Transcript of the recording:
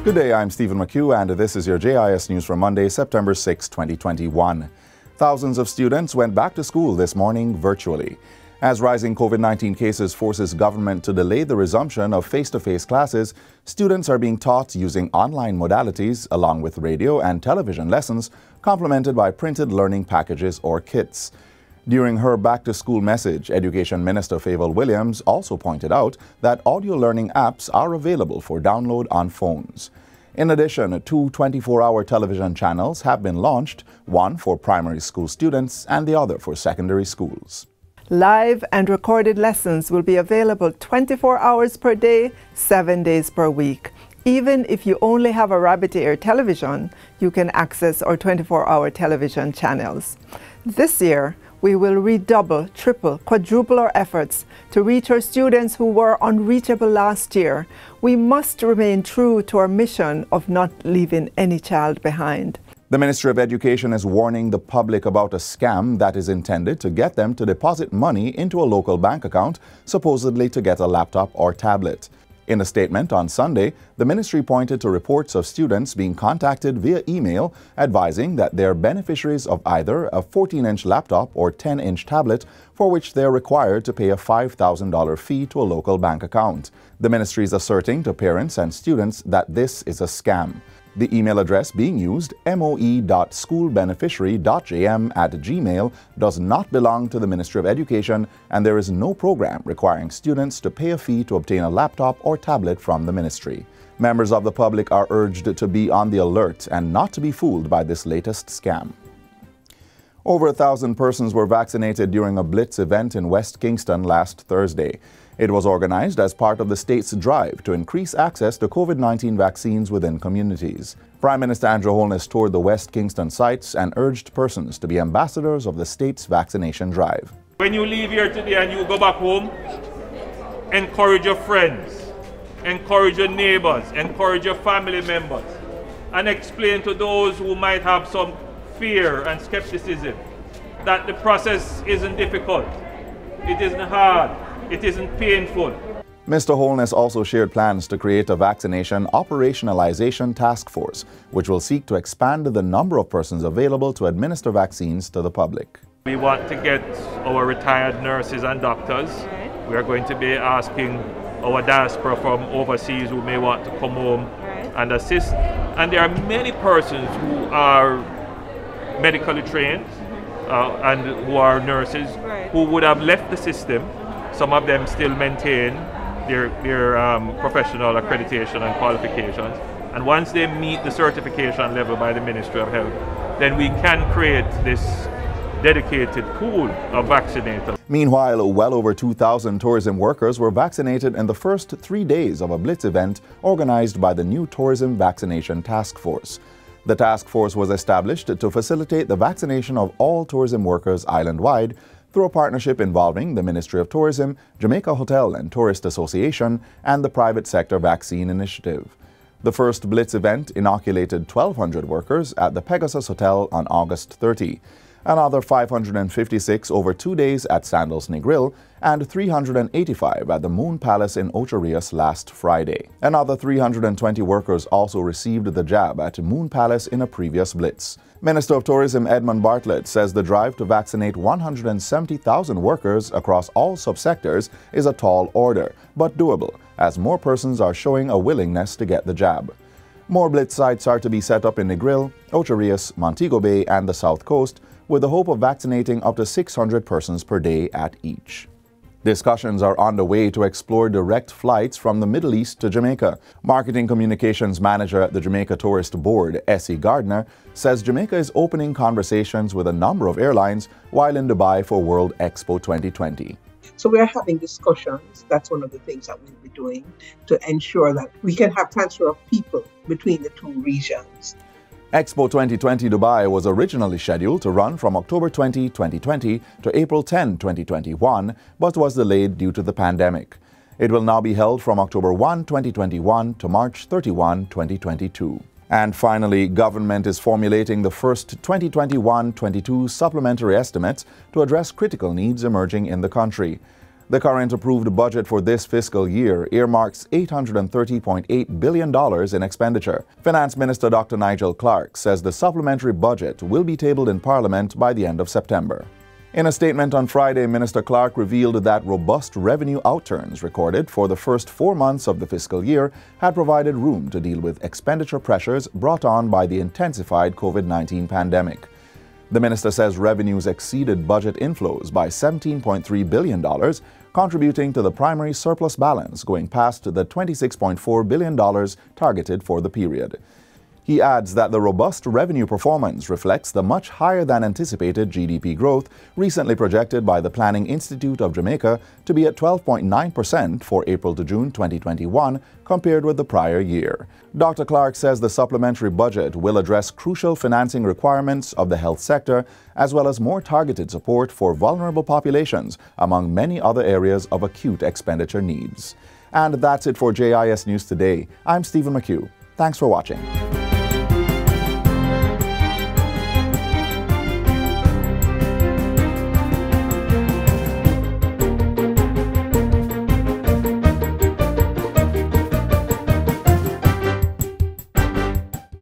Good day, I'm Stephen McHugh, and this is your JIS News for Monday, September 6, 2021. Thousands of students went back to school this morning virtually. As rising COVID-19 cases forces government to delay the resumption of face-to-face classes, students are being taught using online modalities along with radio and television lessons, complemented by printed learning packages or kits. During her back-to-school message, Education Minister Favour Williams also pointed out that audio learning apps are available for download on phones. In addition, 2 24-hour television channels have been launched, one for primary school students and the other for secondary schools. Live and recorded lessons will be available 24 hours per day, 7 days per week. Even if you only have a rabbit ear television, you can access our 24-hour television channels. This year, we will redouble, triple, quadruple our efforts to reach our students who were unreachable last year. We must remain true to our mission of not leaving any child behind. The Ministry of Education is warning the public about a scam that is intended to get them to deposit money into a local bank account, supposedly to get a laptop or tablet. In a statement on Sunday, the ministry pointed to reports of students being contacted via email advising that they are beneficiaries of either a 14-inch laptop or 10-inch tablet for which they are required to pay a $5,000 fee to a local bank account. The ministry is asserting to parents and students that this is a scam. The email address being used, moe.schoolbeneficiary.jm@gmail, does not belong to the Ministry of Education, and there is no program requiring students to pay a fee to obtain a laptop or tablet from the ministry. Members of the public are urged to be on the alert and not to be fooled by this latest scam. Over 1,000 persons were vaccinated during a Blitz event in West Kingston last Thursday. It was organized as part of the state's drive to increase access to COVID-19 vaccines within communities. Prime Minister Andrew Holness toured the West Kingston sites and urged persons to be ambassadors of the state's vaccination drive. When you leave here today and you go back home, encourage your friends, encourage your neighbors, encourage your family members, and explain to those who might have some fear and skepticism that the process isn't difficult, it isn't hard, it isn't painful. Mr. Holness also shared plans to create a vaccination operationalization task force, which will seek to expand the number of persons available to administer vaccines to the public. We want to get our retired nurses and doctors. We are going to be asking our diaspora from overseas who may want to come home and assist. And there are many persons who are medically trained and who are nurses who would have left the system. Some of them still maintain their professional accreditation and qualifications. And once they meet the certification level by the Ministry of Health, then we can create this dedicated pool of vaccinators. Meanwhile, well over 2,000 tourism workers were vaccinated in the first 3 days of a Blitz event organized by the new Tourism Vaccination Task Force. The task force was established to facilitate the vaccination of all tourism workers island-wide through a partnership involving the Ministry of Tourism, Jamaica Hotel and Tourist Association, and the Private Sector Vaccine Initiative. The first Blitz event inoculated 1,200 workers at the Pegasus Hotel on August 30. Another 556 over 2 days at Sandals Negril, and 385 at the Moon Palace in Ocho Rios last Friday. Another 320 workers also received the jab at Moon Palace in a previous Blitz. Minister of Tourism Edmund Bartlett says the drive to vaccinate 170,000 workers across all subsectors is a tall order, but doable, as more persons are showing a willingness to get the jab. More Blitz sites are to be set up in Negril, Ocho Rios, Montego Bay, and the South Coast, with the hope of vaccinating up to 600 persons per day at each. Discussions are underway to explore direct flights from the Middle East to Jamaica. Marketing Communications Manager at the Jamaica Tourist Board, Essie Gardner, says Jamaica is opening conversations with a number of airlines while in Dubai for World Expo 2020. So we are having discussions. That's one of the things that we'll be doing to ensure that we can have transfer of people between the two regions. Expo 2020 Dubai was originally scheduled to run from October 20, 2020 to April 10, 2021, but was delayed due to the pandemic. It will now be held from October 1, 2021 to March 31, 2022. And finally, government is formulating the first 2021-22 supplementary estimates to address critical needs emerging in the country. The current approved budget for this fiscal year earmarks $830.8 billion in expenditure. Finance Minister Dr. Nigel Clark says the supplementary budget will be tabled in Parliament by the end of September. In a statement on Friday, Minister Clark revealed that robust revenue outturns recorded for the first 4 months of the fiscal year had provided room to deal with expenditure pressures brought on by the intensified COVID-19 pandemic. The minister says revenues exceeded budget inflows by $17.3 billion, contributing to the primary surplus balance going past the $26.4 billion targeted for the period. He adds that the robust revenue performance reflects the much higher than anticipated GDP growth recently projected by the Planning Institute of Jamaica to be at 12.9% for April to June 2021 compared with the prior year. Dr. Clark says the supplementary budget will address crucial financing requirements of the health sector as well as more targeted support for vulnerable populations, among many other areas of acute expenditure needs. And that's it for JIS News Today. I'm Stephen McHugh. Thanks for watching.